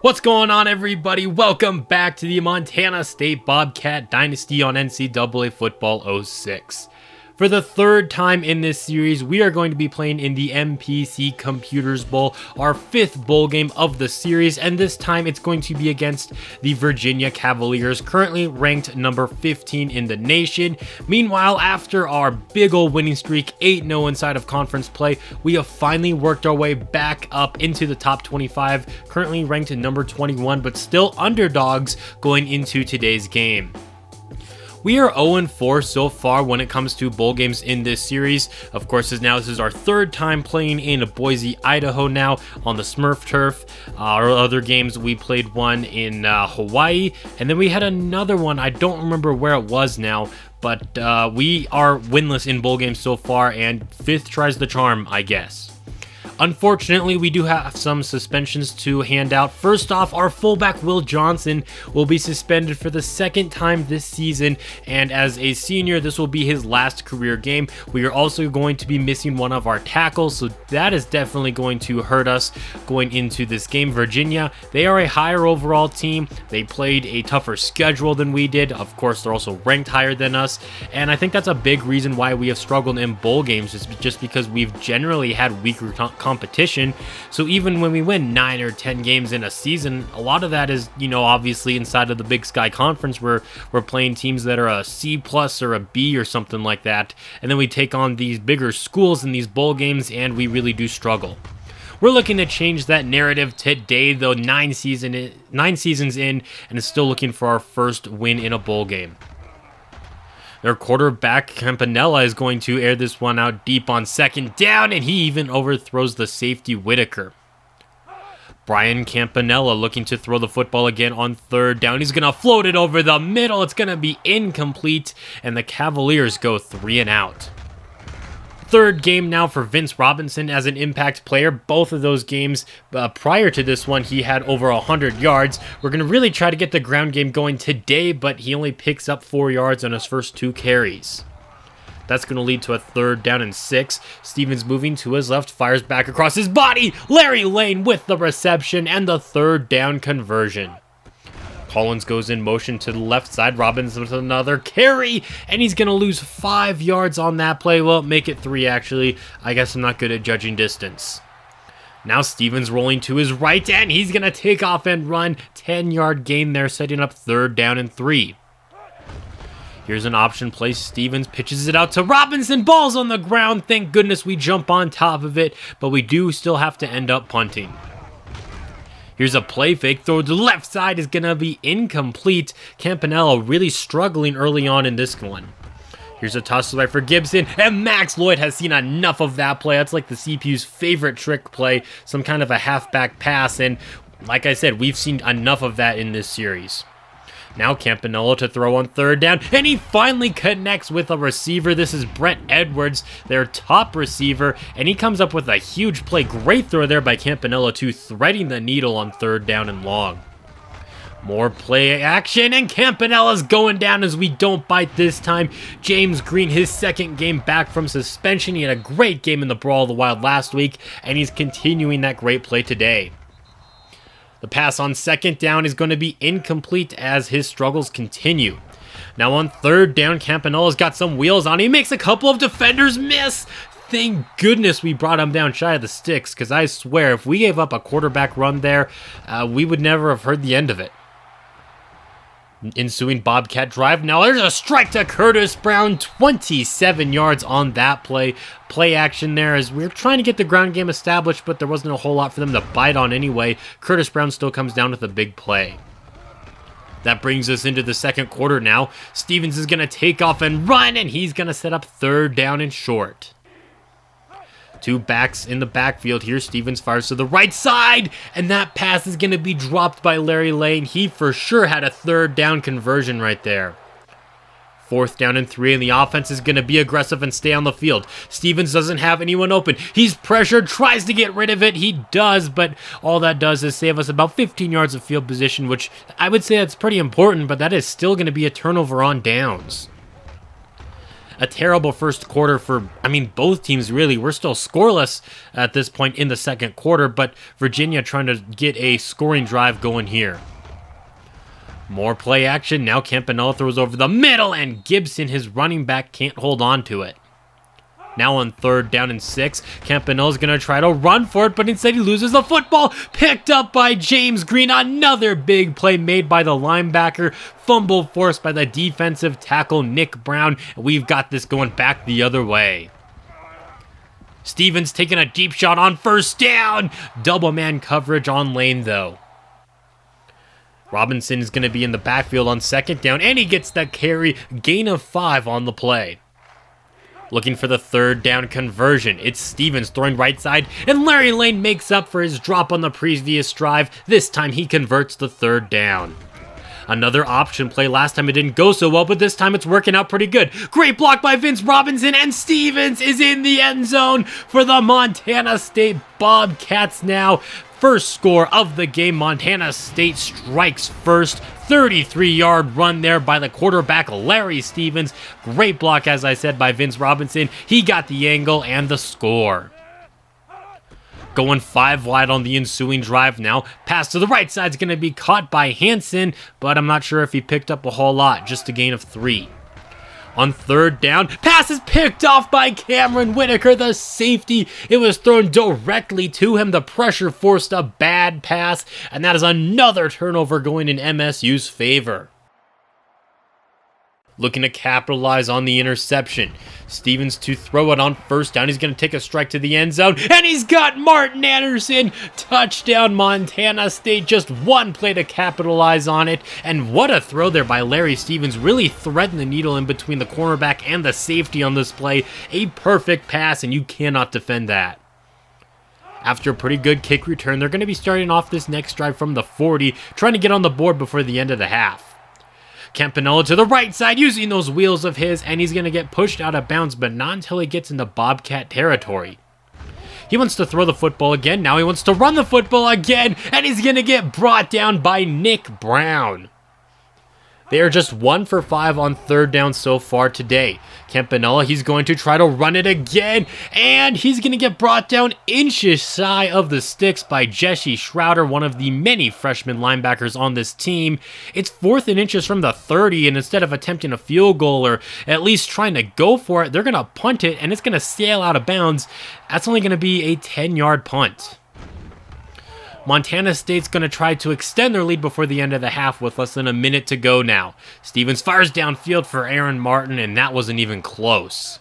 What's going on, everybody? Welcome back to the Montana State Bobcat Dynasty on NCAA Football 06. For the third time in this series, we are going to be playing in the MPC Computers Bowl, our fifth bowl game of the series, and this time it's going to be against the Virginia Cavaliers, currently ranked number 15 in the nation. Meanwhile, after our big ol' winning streak, 8-0 inside of conference play, we have finally worked our way back up into the top 25, currently ranked at number 21, but still underdogs going into today's game. We are 0-4 so far when it comes to bowl games in this series. Of course, this is our third time playing in Boise, Idaho now on the Smurf turf. Our other games, we played one in Hawaii, and then we had another one. I don't remember where it was now, but we are winless in bowl games so far, and fifth tries the charm, I guess. Unfortunately, we do have some suspensions to hand out. First off, our fullback Will Johnson will be suspended for the second time this season, and as a senior, this will be his last career game. We are also going to be missing one of our tackles, so that is definitely going to hurt us going into this game. Virginia, they are a higher overall team. They played a tougher schedule than we did. Of course, they're also ranked higher than us, and I think that's a big reason why we have struggled in bowl games, is just because we've generally had weaker competition. So even when we win 9 or 10 games in a season, a lot of that is, obviously inside of the Big Sky Conference, where we're playing teams that are a C+ or a B or something like that, and then we take on these bigger schools in these bowl games, and we really do struggle. We're looking to change that narrative today, though, 9 seasons in, and is still looking for our first win in a bowl game. Their quarterback, Campanella, is going to air this one out deep on second down, and he even overthrows the safety, Whitaker. Brian Campanella looking to throw the football again on third down. He's going to float it over the middle. It's going to be incomplete, and the Cavaliers go 3 and out. Third game now for Vince Robinson as an impact player. Both of those games prior to this one, he had over 100 yards. We're going to really try to get the ground game going today, but he only picks up 4 yards on his first 2 carries. That's going to lead to a 3rd down and 6. Stevens moving to his left, fires back across his body. Larry Lane with the reception and the 3rd down conversion. Collins goes in motion to the left side. Robbins with another carry, and he's going to lose 5 yards on that play. Well, make it 3, actually. I guess I'm not good at judging distance. Now Stevens rolling to his right, and he's going to take off and run. 10-yard gain there, setting up 3rd down and 3. Here's an option play. Stevens pitches it out to Robinson. Ball's on the ground. Thank goodness we jump on top of it, but we do still have to end up punting. Here's a play fake. Throw to the left side is going to be incomplete. Campanella really struggling early on in this one. Here's a toss to the right for Gibson, and Max Lloyd has seen enough of that play. That's like the CPU's favorite trick play, some kind of a halfback pass, and like I said, we've seen enough of that in this series. Now Campanella to throw on 3rd down, and he finally connects with a receiver. This is Brett Edwards, their top receiver, and he comes up with a huge play. Great throw there by Campanella too, threading the needle on 3rd down and long. More play action, and Campanella's going down as we don't bite this time. James Green, his 2nd game back from suspension. He had a great game in the Brawl of the Wild last week, and he's continuing that great play today. The pass on 2nd down is going to be incomplete as his struggles continue. Now on 3rd down, Campanella's got some wheels on. He makes a couple of defenders miss. Thank goodness we brought him down shy of the sticks, because I swear if we gave up a quarterback run there, we would never have heard the end of it. Ensuing Bobcat drive. Now there's a strike to Curtis Brown. 27 yards on that play. Play action there as we were trying to get the ground game established, but there wasn't a whole lot for them to bite on anyway. Curtis Brown still comes down with a big play. That brings us into the 2nd quarter now. Stevens is going to take off and run, and he's going to set up 3rd down and short. 2 backs in the backfield here. Stevens fires to the right side, and that pass is going to be dropped by Larry Lane. He for sure had a 3rd down conversion right there. 4th down and 3, and the offense is going to be aggressive and stay on the field. Stevens doesn't have anyone open. He's pressured, tries to get rid of it. He does, but all that does is save us about 15 yards of field position, which I would say that's pretty important, but that is still going to be a turnover on downs. A terrible first quarter for, both teams really. We're still scoreless at this point in the second quarter, but Virginia trying to get a scoring drive going here. More play action. Now Campanella throws over the middle, and Gibson, his running back, can't hold on to it. Now on 3rd down and 6, Campanella's going to try to run for it, but instead he loses the football. Picked up by James Green. Another big play made by the linebacker. Fumble forced by the defensive tackle, Nick Brown. We've got this going back the other way. Stevens taking a deep shot on 1st down. Double man coverage on Lane, though. Robinson is going to be in the backfield on 2nd down, and he gets the carry. Gain of 5 on the play. Looking for the 3rd down conversion. It's Stevens throwing right side, and Larry Lane makes up for his drop on the previous drive. This time he converts the 3rd down. Another option play. Last time it didn't go so well, but this time it's working out pretty good. Great block by Vince Robinson, and Stevens is in the end zone for the Montana State Bobcats now. First score of the game. Montana State strikes first. 33-yard run there by the quarterback, Larry Stevens. Great block, as I said, by Vince Robinson. He got the angle and the score. Going 5 wide on the ensuing drive now. Pass to the right side is going to be caught by Hansen, but I'm not sure if he picked up a whole lot. Just a gain of 3. On 3rd down, pass is picked off by Cameron Whitaker, the safety. It was thrown directly to him. The pressure forced a bad pass, and that is another turnover going in MSU's favor. Looking to capitalize on the interception. Stevens to throw it on 1st down. He's going to take a strike to the end zone, and he's got Martin Anderson. Touchdown, Montana State. Just one play to capitalize on it, and what a throw there by Larry Stevens. Really threading the needle in between the cornerback and the safety on this play. A perfect pass, and you cannot defend that. After a pretty good kick return, they're going to be starting off this next drive from the 40, trying to get on the board before the end of the half. Campanella to the right side using those wheels of his, and he's going to get pushed out of bounds, but not until he gets into Bobcat territory. He wants to throw the football again. Now he wants to run the football again, and he's going to get brought down by Nick Brown. They are just 1 for 5 on 3rd down so far today. Campanella, he's going to try to run it again, and he's going to get brought down inches shy of the sticks by Jesse Schroeder, one of the many freshman linebackers on this team. It's 4th and inches from the 30, and instead of attempting a field goal or at least trying to go for it, they're going to punt it, and it's going to sail out of bounds. That's only going to be a 10-yard punt. Montana State's going to try to extend their lead before the end of the half with less than a minute to go now. Stevens fires downfield for Aaron Martin, and that wasn't even close.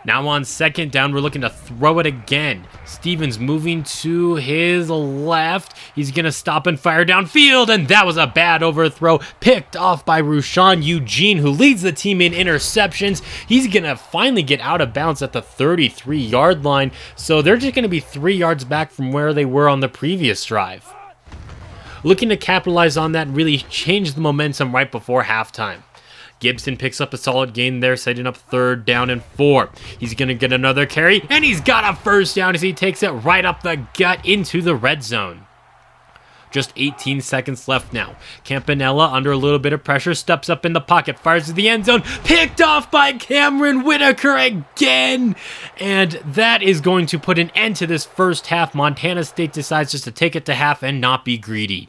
Now on 2nd down, we're looking to throw it again. Stevens moving to his left. He's going to stop and fire downfield, and that was a bad overthrow. Picked off by Rushawn Eugene, who leads the team in interceptions. He's going to finally get out of bounds at the 33-yard line, so they're just going to be 3 yards back from where they were on the previous drive. Looking to capitalize on that, really change the momentum right before halftime. Gibson picks up a solid gain there, setting up 3rd down and 4. He's going to get another carry, and he's got a 1st down as he takes it right up the gut into the red zone. Just 18 seconds left now. Campanella, under a little bit of pressure, steps up in the pocket, fires to the end zone, picked off by Cameron Whitaker again. And that is going to put an end to this first half. Montana State decides just to take it to half and not be greedy.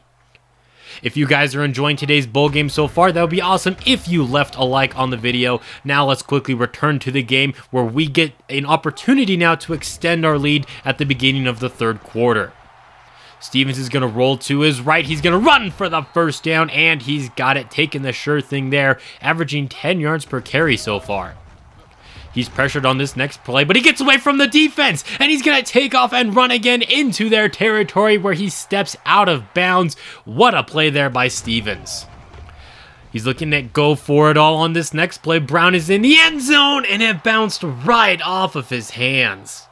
If you guys are enjoying today's bowl game so far, that would be awesome if you left a like on the video. Now let's quickly return to the game where we get an opportunity now to extend our lead at the beginning of the 3rd quarter. Stevens is going to roll to his right. He's going to run for the 1st down, and he's got it, taking the sure thing there, averaging 10 yards per carry so far. He's pressured on this next play, but he gets away from the defense, and he's going to take off and run again into their territory where he steps out of bounds. What a play there by Stevens. He's looking to go for it all on this next play. Brown is in the end zone, and it bounced right off of his hands.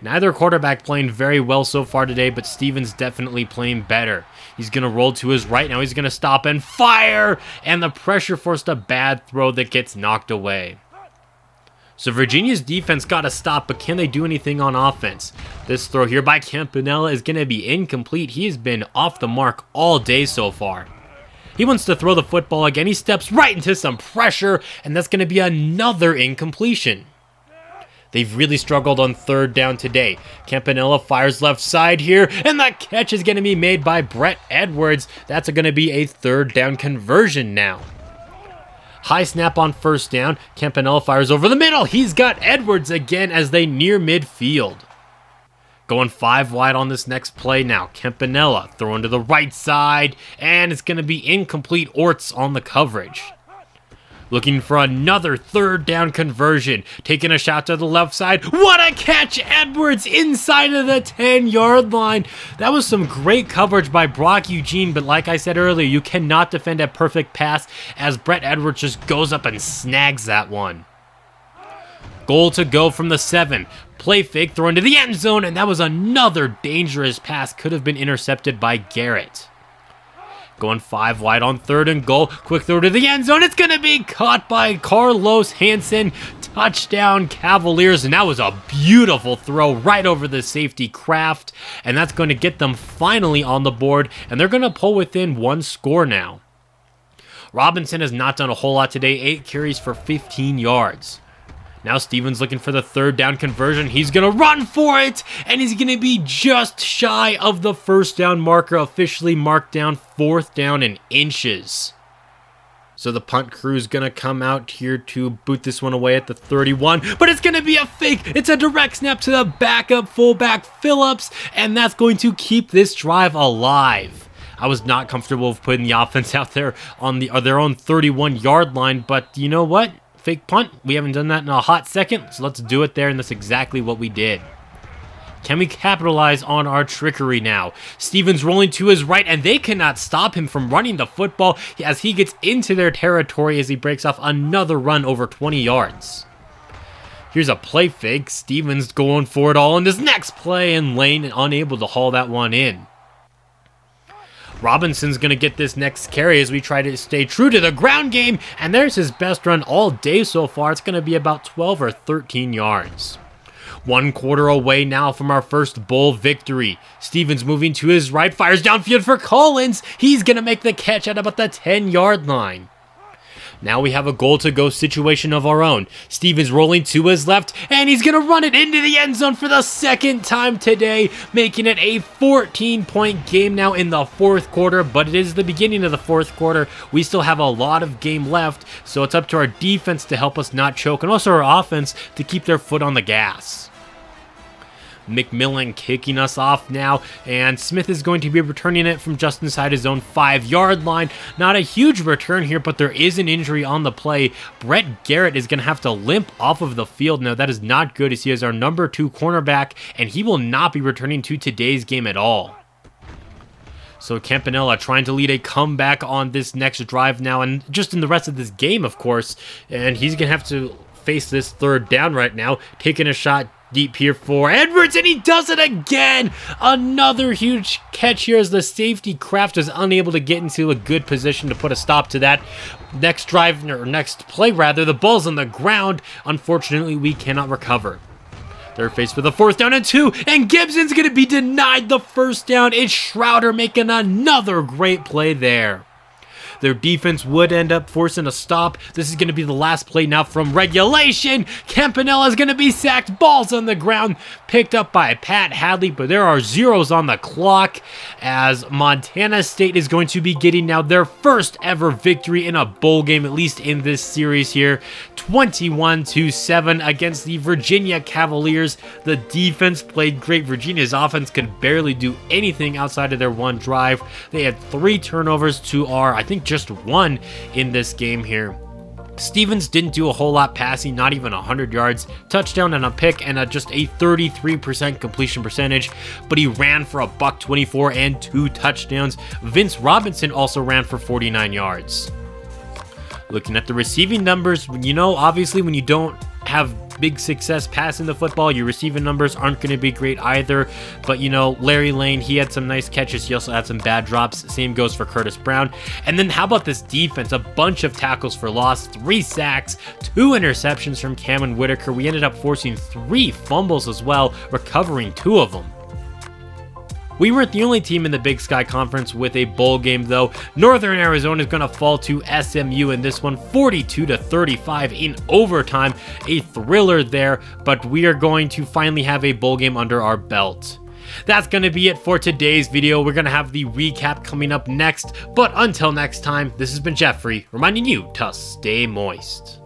Neither quarterback playing very well so far today, but Stevens definitely playing better. He's going to roll to his right. Now he's going to stop and fire, and the pressure forced a bad throw that gets knocked away. So Virginia's defense got to stop, but can they do anything on offense? This throw here by Campanella is going to be incomplete. He has been off the mark all day so far. He wants to throw the football again. He steps right into some pressure, and that's going to be another incompletion. They've really struggled on third down today. Campanella fires left side here, and the catch is going to be made by Brett Edwards. That's going to be a third down conversion now. High snap on first down. Campanella fires over the middle. He's got Edwards again as they near midfield. Going 5 wide on this next play now. Campanella throwing to the right side, and it's going to be incomplete. Orts on the coverage. Looking for another third down conversion. Taking a shot to the left side. What a catch! Edwards inside of the 10-yard line. That was some great coverage by Brock Eugene, but like I said earlier, you cannot defend a perfect pass as Brett Edwards just goes up and snags that one. Goal to go from the 7. Play fake, throw into the end zone, and that was another dangerous pass. Could have been intercepted by Garrett. Going 5 wide on third and goal. Quick throw to the end zone. It's going to be caught by Carlos Hansen. Touchdown Cavaliers, and that was a beautiful throw right over the safety Kraft, and that's going to get them finally on the board, and they're going to pull within 1 score now. Robinson has not done a whole lot today. 8 carries for 15 yards. Now Stevens looking for the third down conversion. He's going to run for it, and he's going to be just shy of the first down marker, officially marked down 4th down in inches. So the punt crew is going to come out here to boot this one away at the 31, but it's going to be a fake. It's a direct snap to the backup fullback Phillips, and that's going to keep this drive alive. I was not comfortable with putting the offense out there on their own 31-yard line, but you know what? Fake punt. We haven't done that in a hot second, so let's do it there, and that's exactly what we did. Can we capitalize on our trickery now? Stevens rolling to his right, and they cannot stop him from running the football as he gets into their territory as he breaks off another run over 20 yards. Here's a play fake. Stevens going for it all in this next play, and Lane unable to haul that one in. Robinson's going to get this next carry as we try to stay true to the ground game, and there's his best run all day so far. It's going to be about 12 or 13 yards. 1 quarter away now from our first bowl victory. Stevens moving to his right, fires downfield for Collins. He's going to make the catch at about the 10-yard line. Now we have a goal to go situation of our own. Stevens rolling to his left, and he's going to run it into the end zone for the 2nd time today, making it a 14-point game now in the 4th quarter, but it is the beginning of the 4th quarter. We still have a lot of game left, so it's up to our defense to help us not choke, and also our offense to keep their foot on the gas. McMillan kicking us off now, and Smith is going to be returning it from just inside his own 5-yard line. Not a huge return here, but there is an injury on the play. Brett Garrett is going to have to limp off of the field now. That is not good, as he is our number 2 cornerback, and he will not be returning to today's game at all. So Campanella trying to lead a comeback on this next drive now, and just in the rest of this game, of course, and he's going to have to face this 3rd down right now, taking a shot deep here for Edwards, and he does it again. Another huge catch here as the safety Kraft is unable to get into a good position to put a stop to that. Next drive, or next play rather, the ball's on the ground. Unfortunately, we cannot recover. They're faced with a 4th down and 2, and Gibson's going to be denied the 1st down. It's Schroeder making another great play there. Their defense would end up forcing a stop. This is going to be the last play now from regulation. Campanella is going to be sacked. Ball's on the ground. Picked up by Pat Hadley, but there are zeros on the clock as Montana State is going to be getting now their first ever victory in a bowl game, at least in this series here. 21-7 against the Virginia Cavaliers. The defense played great. Virginia's offense could barely do anything outside of their one drive. They had 3 turnovers to our, I think, just 1 in this game here. Stevens didn't do a whole lot passing, not even 100 yards, touchdown and a pick, and just a 33% completion percentage, but he ran for a $124 and 2 touchdowns. Vince Robinson also ran for 49 yards. Looking at the receiving numbers, obviously when you don't have big success passing the football, your receiving numbers aren't going to be great either. But Larry Lane, he had some nice catches. He also had some bad drops. Same goes for Curtis Brown. And then how about this defense? A bunch of tackles for loss, 3 sacks, 2 interceptions from Cameron Whitaker. We ended up forcing 3 fumbles as well, recovering 2 of them. We weren't the only team in the Big Sky Conference with a bowl game though. Northern Arizona is going to fall to SMU in this one, 42-35 in overtime. A thriller there, but we are going to finally have a bowl game under our belt. That's going to be it for today's video. We're going to have the recap coming up next, but until next time, this has been Jeffrey reminding you to stay moist.